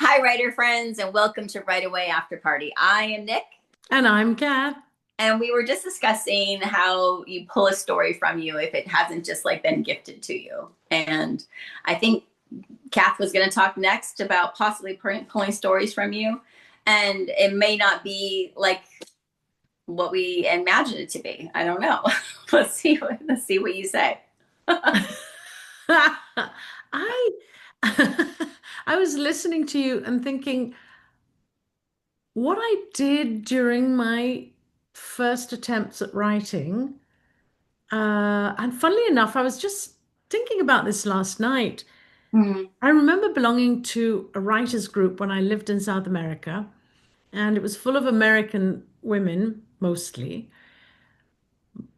Hi, writer friends, and welcome to Right Away After Party. I am Nick, And I'm Kath. and we were just discussing how you pull a story from you if it hasn't just like been gifted to you. And I think Kath was going to talk next about possibly pulling stories from you, and it may not be like what we imagine it to be. I don't know. Let's see what you say. I I was listening to you and thinking what I did during my first attempts at writing. And funnily enough, I was just thinking about this last night. Mm, I remember belonging to a writers group when I lived in South America, and it was full of American women mostly,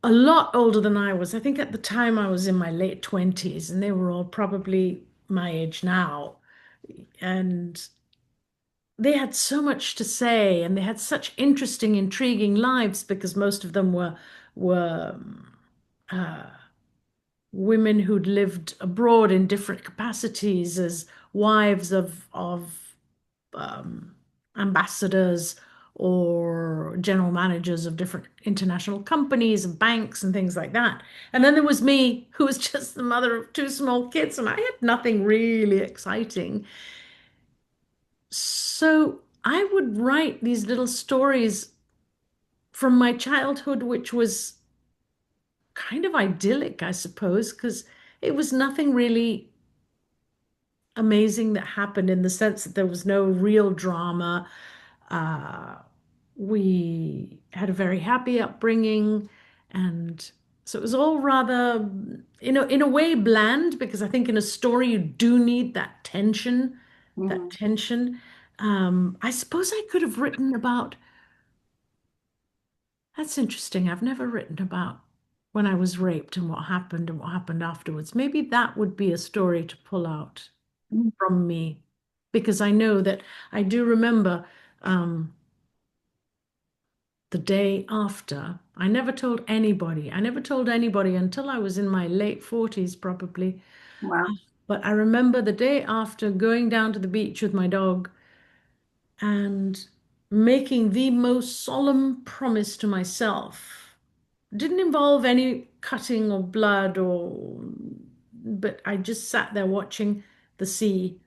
a lot older than I was. I think at the time I was in my late 20s, and they were all probably my age now. And they had so much to say, and they had such interesting, intriguing lives because most of them were uh, women who'd lived abroad in different capacities as wives of um, ambassadors or general managers of different international companies and banks and things like that. And then there was me, who was just the mother of two small kids, and I had nothing really exciting. So I would write these little stories from my childhood, which was kind of idyllic, I suppose, because it was nothing really amazing that happened in the sense that there was no real drama. Uh, we had a very happy upbringing, and so it was all rather, in a way bland, because I think in a story you do need that tension, that mhm. tension. I suppose I could have written about, that's interesting. I've never written about when I was raped and what happened afterwards. Maybe that would be a story to pull out from me because I know that I do remember um, the day after. I never told anybody. I never told anybody until I was in my late 40s, probably. Wow. But I remember the day after going down to the beach with my dog and making the most solemn promise to myself. Didn't involve any cutting or blood but I just sat there watching the sea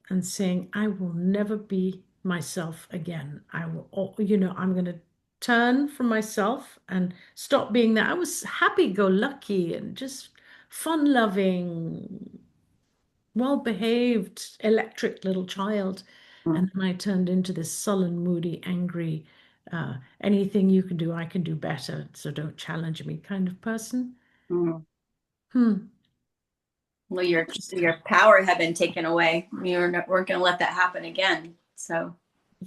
and saying, I will never be myself again. I'm going to turn from myself and stop being that. I was happy-go-lucky and just fun-loving, well-behaved, electric little child. And then I turned into this sullen, moody, angry, anything you can do, I can do better. So don't challenge me kind of person. Mm. Hmm. Well, your power had been taken away. Weren't going to let that happen again. So,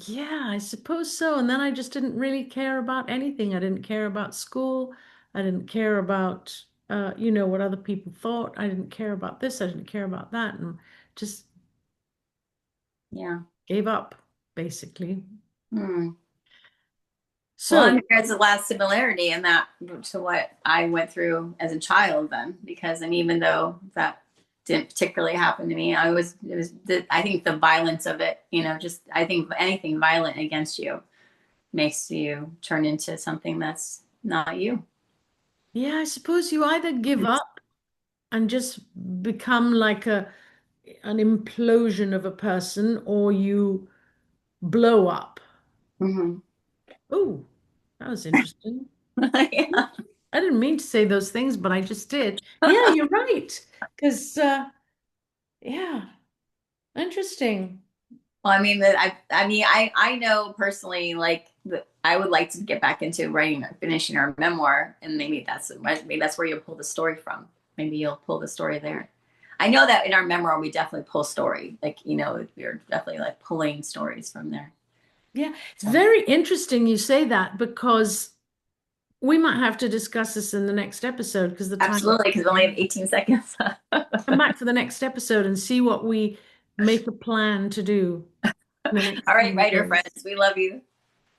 Yeah, I suppose so. And then I just didn't really care about anything. I didn't care about school. I didn't care about, what other people thought. I didn't care about this. I didn't care about that. And just yeah. gave up, basically. Hmm. Well, So, and there's a lot of similarity in that to what I went through as a child then, because and even though that didn't particularly happen to me, I think the violence of it, just I think anything violent against you makes you turn into something that's not you. yeah, I suppose you either give up and just become like an implosion of a person or you blow up. Hmm. Oh, that was interesting. Yeah. I didn't mean to say those things, but I just did. Yeah, you're right. Because, yeah, interesting. Well, I mean that I know personally like I would like to get back into writing or finishing our memoir, and maybe that's where you'll pull the story from. Maybe you'll pull the story there. I know that in our memoir we definitely pull story, like we're definitely like pulling stories from there. Yeah, it's So very interesting you say that because we might have to discuss this in the next episode because the time absolutely, because we only have 18 seconds. come back for the next episode and see what we make a plan to do in the next All right, coming writer days. friends, we love you,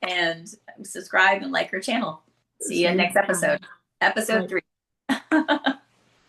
and subscribe and like our channel. See you See you next next episode, time. episode Right. 3.